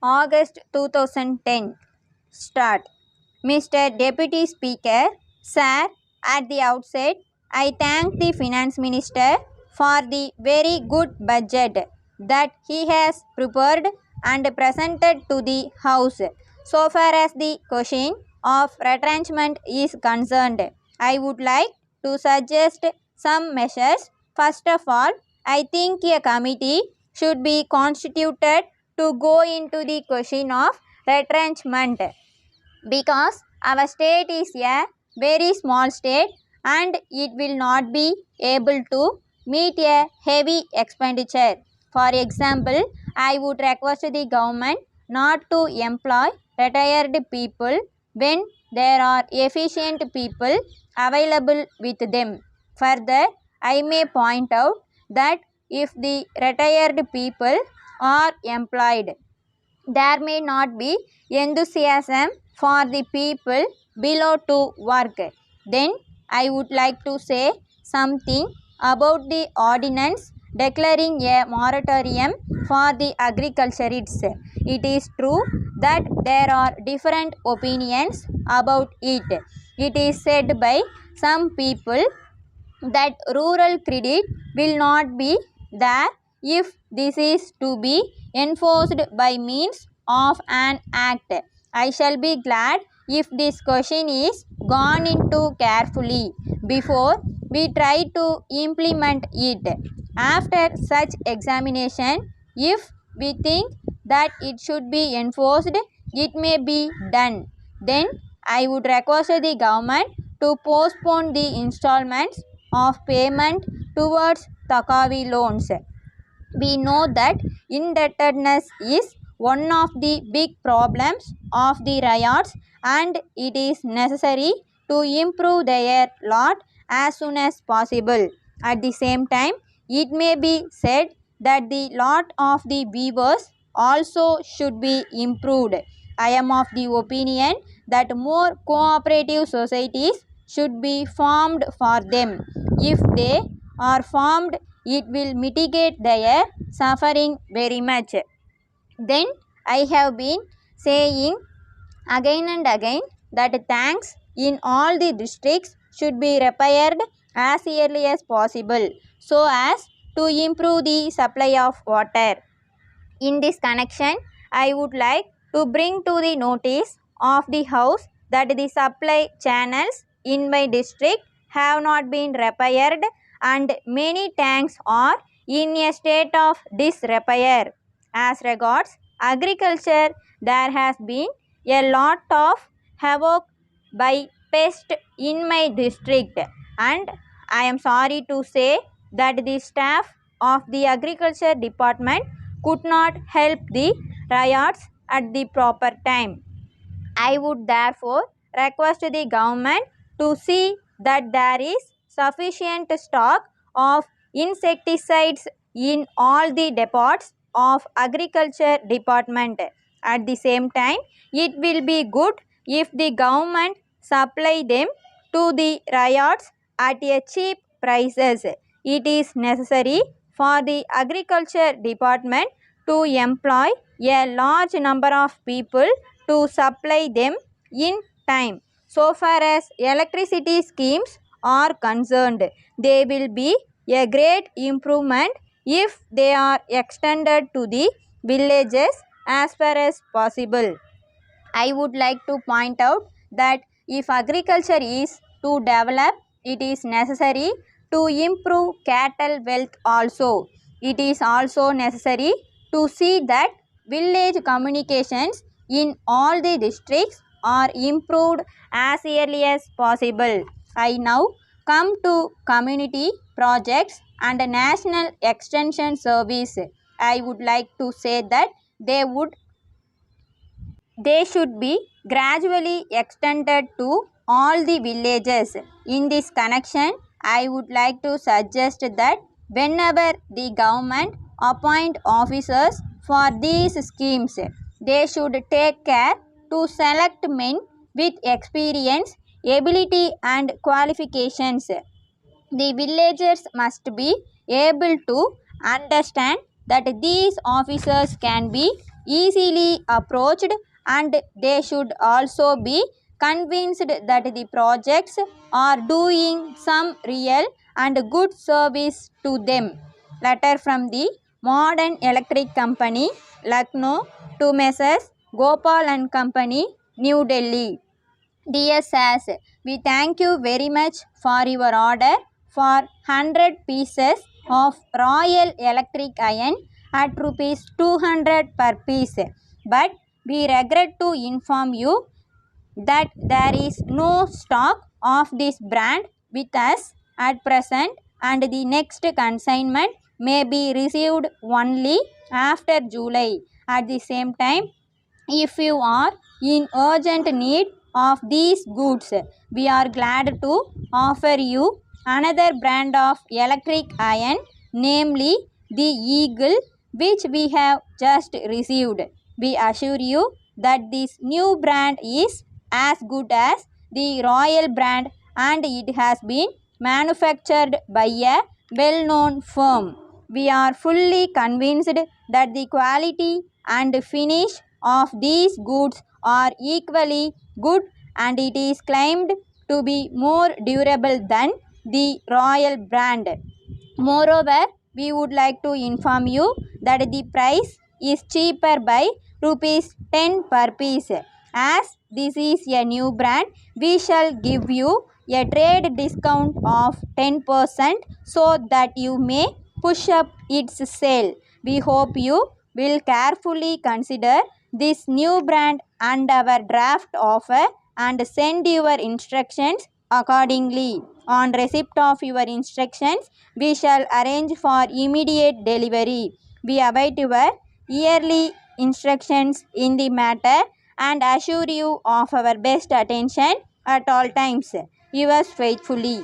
August 2010. Start. Mr. Deputy Speaker, Sir, at the outset, I thank the Finance Minister for the very good budget that he has prepared and presented to the House. So far as the question of retrenchment is concerned, I would like to suggest some measures. First of all, I think a committee should be constituted to go into the question of retrenchment, because our state is a very small state and it will not be able to meet a heavy expenditure. For example, I would request the government not to employ retired people when there are efficient people available with them. Further, I may point out that if the retired people are employed, there may not be enthusiasm for the people below to work. Then I would like to say something about the ordinance declaring a moratorium for the agriculturists. It is true that there are different opinions about it. It is said by some people that rural credit will not be there if this is to be enforced by means of an act. I shall be glad if this question is gone into carefully before we try to implement it. After such examination, if we think that it should be enforced, it may be done. Then I would request the government to postpone the installments of payment towards Takavi loans. We know that indebtedness is one of the big problems of the riots and it is necessary to improve their lot as soon as possible. At the same time, it may be said that the lot of the weavers also should be improved. I am of the opinion that more cooperative societies should be formed for them. If they are formed, it will mitigate their suffering very much. Then I have been saying again and again that tanks in all the districts should be repaired as early as possible so as to improve the supply of water. In this connection, I would like to bring to the notice of the House that the supply channels in my district have not been repaired and many tanks are in a state of disrepair. As regards agriculture, there has been a lot of havoc by pest in my district, and I am sorry to say that the staff of the agriculture department could not help the riots at the proper time. I would therefore request the government to see that there is sufficient stock of insecticides in all the depots of agriculture department. At the same time, it will be good if the government supply them to the riots at a cheap prices. It is necessary for the agriculture department to employ a large number of people to supply them in time. So far as electricity schemes are concerned, they will be a great improvement if they are extended to the villages as far as possible. I would like to point out that if agriculture is to develop, it is necessary to improve cattle wealth also. It is also necessary to see that village communications in all the districts are improved as early as possible. I now come to community projects and national extension service. I would like to say that they should be gradually extended to all the villages. In this connection, I would like to suggest that whenever the government appoint officers for these schemes, they should take care to select men with experience, ability and qualifications. The villagers must be able to understand that these officers can be easily approached, and they should also be convinced that the projects are doing some real and good service to them. Letter from the Modern Electric Company, Lucknow, to Messrs. Gopal and Company, New Delhi. Dear Sas, we thank you very much for your order for 100 pieces of Royal Electric Iron at rupees 200 per piece. But we regret to inform you that there is no stock of this brand with us at present, and the next consignment may be received only after July. At the same time, if you are in urgent need of these goods, we are glad to offer you another brand of electric iron, namely the Eagle, which we have just received. We assure you that this new brand is as good as the Royal brand, and it has been manufactured by a well-known firm. We are fully convinced that the quality and finish of these goods are equally good, and it is claimed to be more durable than the Royal brand. Moreover, we would like to inform you that the price is cheaper by rupees 10 per piece. As this is a new brand, we shall give you a trade discount of 10% so that you may push up its sale. We hope you will carefully consider this new brand and our draft offer and send your instructions accordingly. On receipt of your instructions, we shall arrange for immediate delivery. We await your yearly instructions in the matter and assure you of our best attention at all times. Yours faithfully.